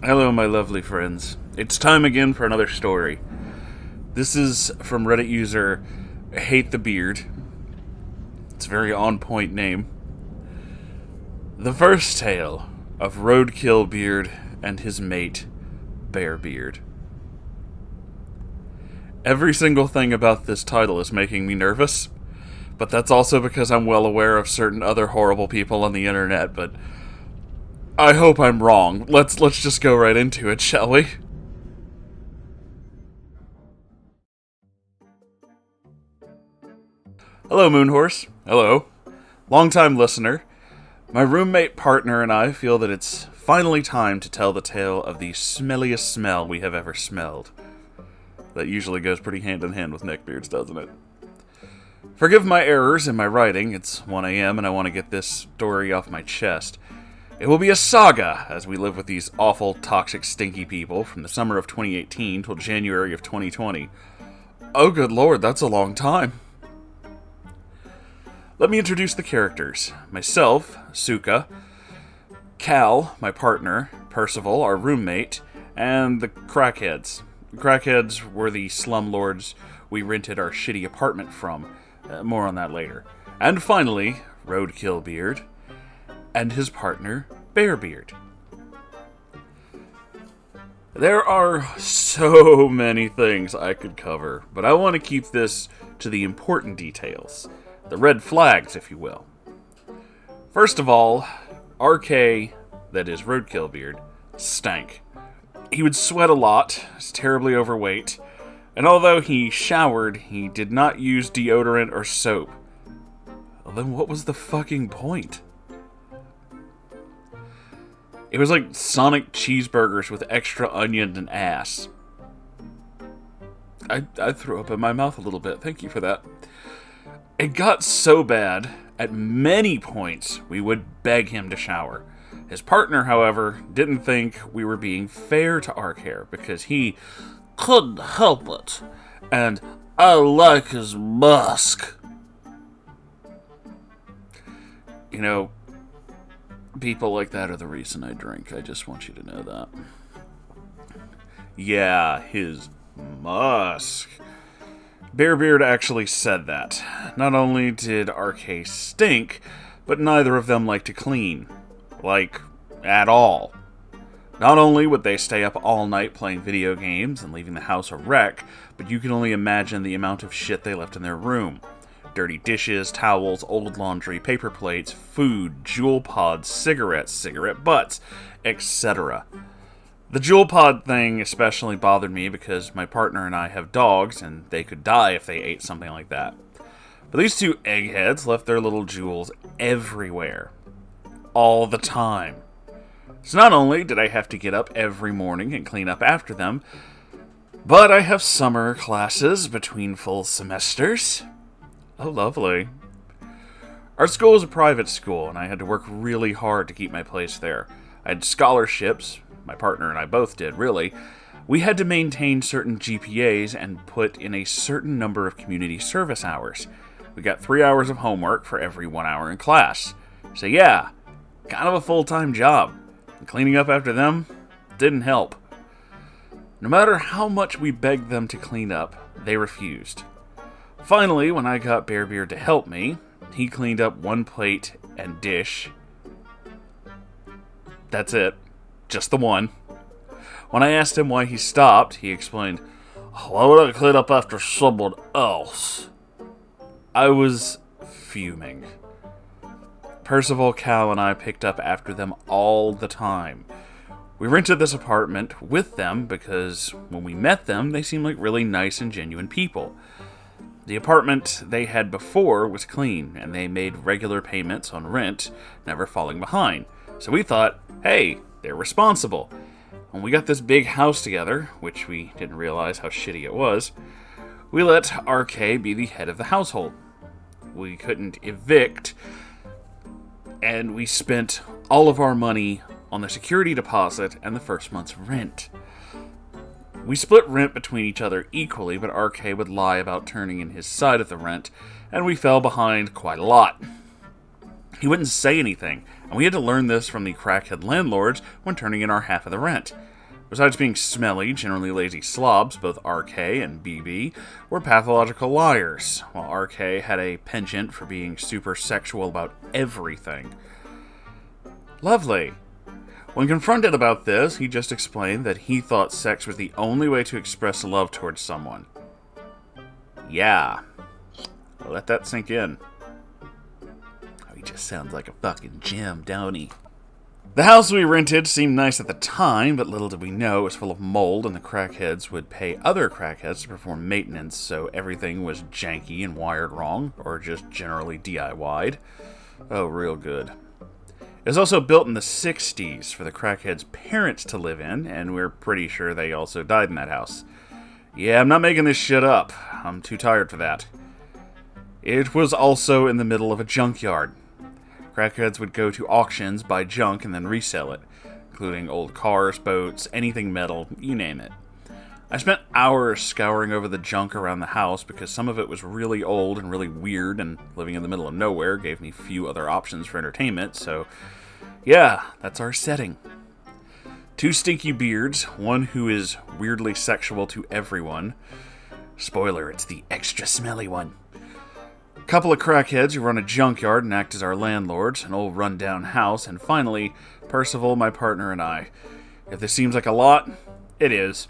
Hello, my lovely friends. It's time again for another story. This is from Reddit user Hate the Beard. It's a very on-point name. The first tale of Roadkill Beard and his mate, Bearbeard. Every single thing about this title is making me nervous, but that's also because I'm well aware of certain other horrible people on the internet, but I hope I'm wrong. Let's just go right into it, shall we? Hello, Moonhorse. Hello. Long-time listener. My roommate partner and I feel that it's finally time to tell the tale of the smelliest smell we have ever smelled. That usually goes pretty hand in hand with neckbeards, doesn't it? Forgive my errors in my writing. It's 1 a.m. and I want to get this story off my chest. It will be a saga as we live with these awful, toxic, stinky people from the summer of 2018 till January of 2020. Oh, good lord, that's a long time. Let me introduce the characters. Myself, Suka, Cal, my partner, Percival, our roommate, and the crackheads. The crackheads were the slumlords we rented our shitty apartment from. More on that later. And finally, Roadkill Beard and his partner, Bearbeard. There are so many things I could cover, but I want to keep this to the important details. The red flags, if you will. First of all, RK, that is Roadkill Beard, stank. He would sweat a lot, was terribly overweight, and although he showered, he did not use deodorant or soap. Well, then what was the fucking point? It was like Sonic cheeseburgers with extra onion and ass. I threw up in my mouth a little bit. Thank you for that. It got so bad, at many points, we would beg him to shower. His partner, however, didn't think we were being fair to our care because he couldn't help it. And I like his musk. You know, people like that are the reason I drink. I just want you to know that. Yeah, his musk. Bearbeard actually said that. Not only did RK stink, but neither of them like to clean. Like, at all. Not only would they stay up all night playing video games and leaving the house a wreck, but you can only imagine the amount of shit they left in their room. Dirty dishes, towels, old laundry, paper plates, food, jewel pods, cigarettes, cigarette butts, etc. The jewel pod thing especially bothered me because my partner and I have dogs and they could die if they ate something like that. But these two eggheads left their little jewels everywhere. All the time. So not only did I have to get up every morning and clean up after them, but I have summer classes between full semesters. Oh, lovely. Our school is a private school, and I had to work really hard to keep my place there. I had scholarships, my partner and I both did, really. We had to maintain certain GPAs and put in a certain number of community service hours. We got 3 hours of homework for every 1 hour in class. So yeah, kind of a full-time job. And cleaning up after them didn't help. No matter how much we begged them to clean up, they refused. Finally, when I got Bearbeard to help me, he cleaned up one plate and dish. That's it. Just the one. When I asked him why he stopped, he explained, "Why would I clean up after someone else?" I was fuming. Percival, Cal, and I picked up after them all the time. We rented this apartment with them because when we met them, they seemed like really nice and genuine people. The apartment they had before was clean, and they made regular payments on rent, never falling behind. So we thought, hey, they're responsible. When we got this big house together, which we didn't realize how shitty it was, we let RK be the head of the household. We couldn't evict, and we spent all of our money on the security deposit and the first month's rent. We split rent between each other equally, but RK would lie about turning in his side of the rent, and we fell behind quite a lot. He wouldn't say anything, and we had to learn this from the crackhead landlords when turning in our half of the rent. Besides being smelly, generally lazy slobs, both RK and BB were pathological liars, while RK had a penchant for being super sexual about everything. Lovely. When confronted about this, he just explained that he thought sex was the only way to express love towards someone. Yeah. Let that sink in. Oh, he just sounds like a fucking gem, don't he? The house we rented seemed nice at the time, but little did we know it was full of mold, and the crackheads would pay other crackheads to perform maintenance, so everything was janky and wired wrong, or just generally DIY'd. Oh, real good. It was also built in the 60s for the crackheads' parents to live in, and we're pretty sure they also died in that house. Yeah, I'm not making this shit up. I'm too tired for that. It was also in the middle of a junkyard. Crackheads would go to auctions, buy junk, and then resell it, including old cars, boats, anything metal, you name it. I spent hours scouring over the junk around the house because some of it was really old and really weird, and living in the middle of nowhere gave me few other options for entertainment, so yeah, that's our setting. 2 stinky beards, one who is weirdly sexual to everyone. Spoiler, it's the extra smelly one. A couple of crackheads who run a junkyard and act as our landlords, an old run-down house, and finally, Percival, my partner, and I. If this seems like a lot, it is.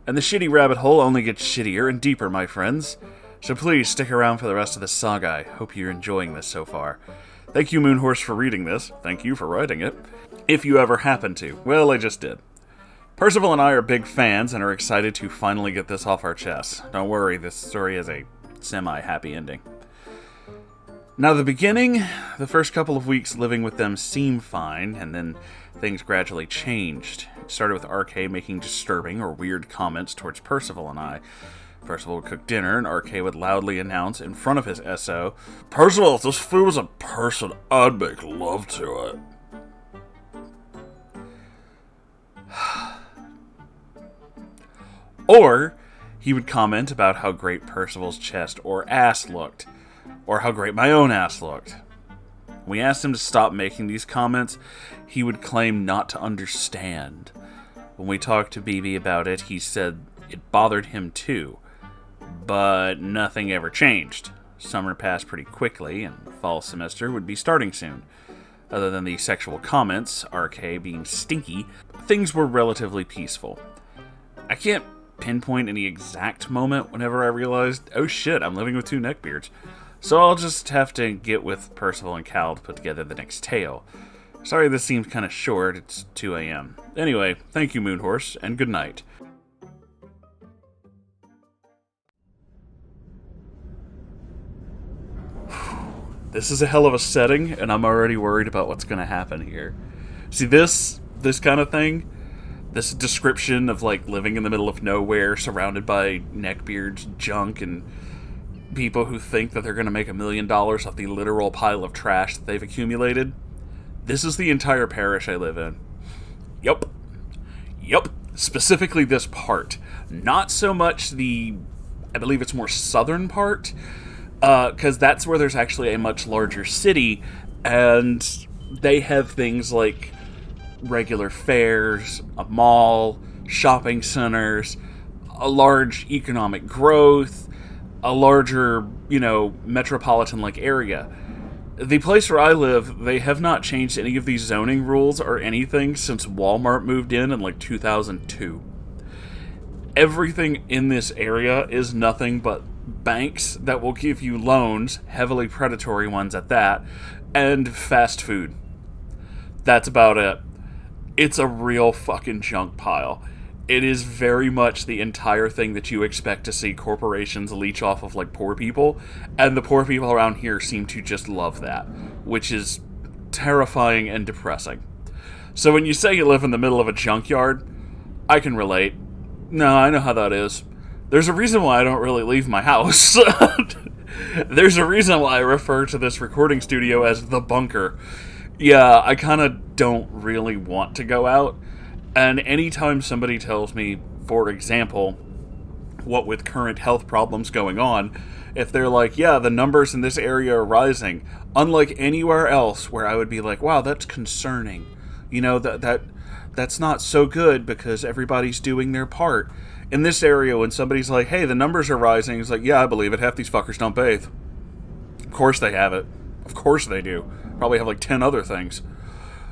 And the shitty rabbit hole only gets shittier and deeper, my friends. So please stick around for the rest of the saga. I hope you're enjoying this so far. Thank you, Moonhorse, for reading this. Thank you for writing it. If you ever happen to. Well, I just did. Percival and I are big fans and are excited to finally get this off our chests. Don't worry, this story has a semi-happy ending. Now, the beginning, the first couple of weeks living with them seemed fine, and then things gradually changed. It started with RK making disturbing or weird comments towards Percival and I. Percival would cook dinner, and RK would loudly announce in front of his SO, "Percival, if this food was a person, I'd make love to it." Or, he would comment about how great Percival's chest or ass looked, or how great my own ass looked. We asked him to stop making these comments. He would claim not to understand. When we talked to BB about it, he said it bothered him too. But nothing ever changed. Summer passed pretty quickly, and fall semester would be starting soon. Other than the sexual comments, RK being stinky, things were relatively peaceful. I can't pinpoint any exact moment whenever I realized, oh shit, I'm living with 2 neckbeards. So I'll just have to get with Percival and Cal to put together the next tale. Sorry this seems kind of short, it's 2 a.m. Anyway, thank you, Moonhorse, and good night. This is a hell of a setting, and I'm already worried about what's going to happen here. See, this kind of thing, this description of, like, living in the middle of nowhere, surrounded by neckbeards, junk, and people who think that they're going to make $1 million off the literal pile of trash that they've accumulated. This is the entire parish I live in. Yup. Specifically this part. Not so much I believe it's more southern part, because that's where there's actually a much larger city, and they have things like regular fairs, a mall, shopping centers, a large economic growth, a larger, metropolitan-like area. The place where I live, they have not changed any of these zoning rules or anything since Walmart moved in like 2002. Everything in this area is nothing but banks that will give you loans, heavily predatory ones at that, and fast food. That's about it. It's a real fucking junk pile. It is very much the entire thing that you expect to see corporations leech off of, like, poor people, and the poor people around here seem to just love that, which is terrifying and depressing. So when you say you live in the middle of a junkyard, I can relate. No, I know how that is. There's a reason why I don't really leave my house. There's a reason why I refer to this recording studio as the bunker. Yeah, I kind of don't really want to go out. And anytime somebody tells me, for example, what with current health problems going on, if they're like, yeah, the numbers in this area are rising, unlike anywhere else where I would be like, wow, that's concerning. that's not so good because everybody's doing their part. In this area, when somebody's like, hey, the numbers are rising, it's like, yeah, I believe it. Half these fuckers don't bathe. Of course they have it. Of course they do. Probably have like 10 other things.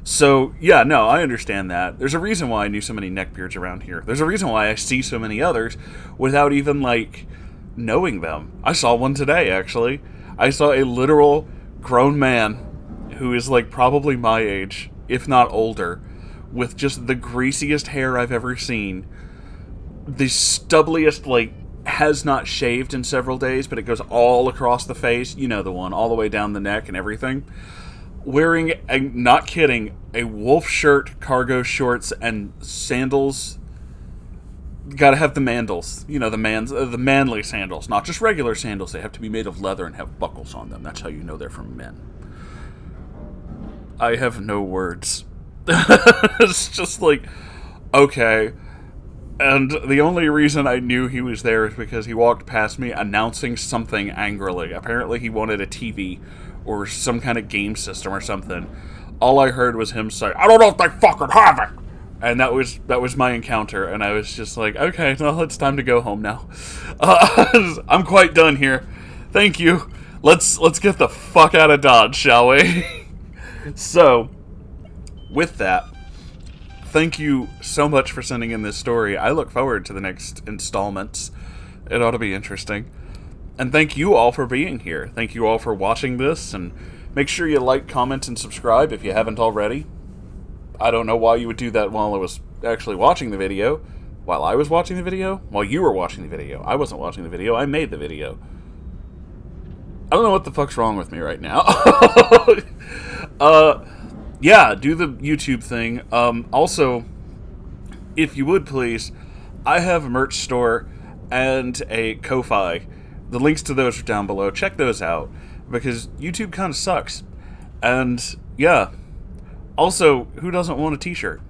So, yeah, no, I understand that. There's a reason why I knew so many neckbeards around here. There's a reason why I see so many others without even, like, knowing them. I saw one today, actually. I saw a literal grown man who is, like, probably my age, if not older, with just the greasiest hair I've ever seen. The stubbliest, like, has not shaved in several days, but it goes all across the face. You know the one, all the way down the neck and everything. Wearing, not kidding, a wolf shirt, cargo shorts, and sandals. Gotta have the mandals. You know, the manly sandals. Not just regular sandals. They have to be made of leather and have buckles on them. That's how you know they're from men. I have no words. It's just like, okay. And the only reason I knew he was there is because he walked past me announcing something angrily. Apparently he wanted a TV or some kind of game system or something. All I heard was him say, I don't know if they fucking have it! And that was my encounter, and I was just like, okay, well, it's time to go home now. I'm quite done here. Thank you. Let's get the fuck out of Dodge, shall we? So, with that, thank you so much for sending in this story. I look forward to the next installments. It ought to be interesting. And thank you all for being here. Thank you all for watching this, and make sure you like, comment, and subscribe if you haven't already. I don't know why you would do that while I was actually watching the video. While I was watching the video? While you were watching the video. I wasn't watching the video, I made the video. I don't know what the fuck's wrong with me right now. Yeah, do the YouTube thing. Also, if you would please, I have a merch store and a Ko-Fi. The links to those are down below. Check those out, because YouTube kind of sucks. And, yeah. Also, who doesn't want a t-shirt?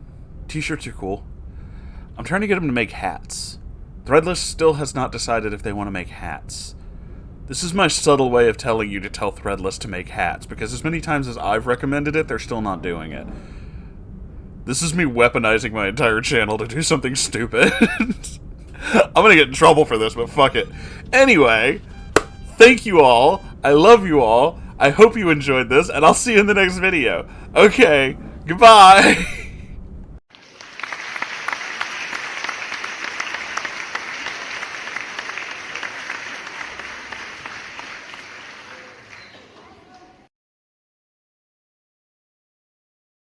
T-shirts are cool. I'm trying to get them to make hats. Threadless still has not decided if they want to make hats. This is my subtle way of telling you to tell Threadless to make hats, because as many times as I've recommended it, they're still not doing it. This is me weaponizing my entire channel to do something stupid. I'm gonna get in trouble for this, but fuck it. Anyway, thank you all. I love you all. I hope you enjoyed this, and I'll see you in the next video. Okay, goodbye.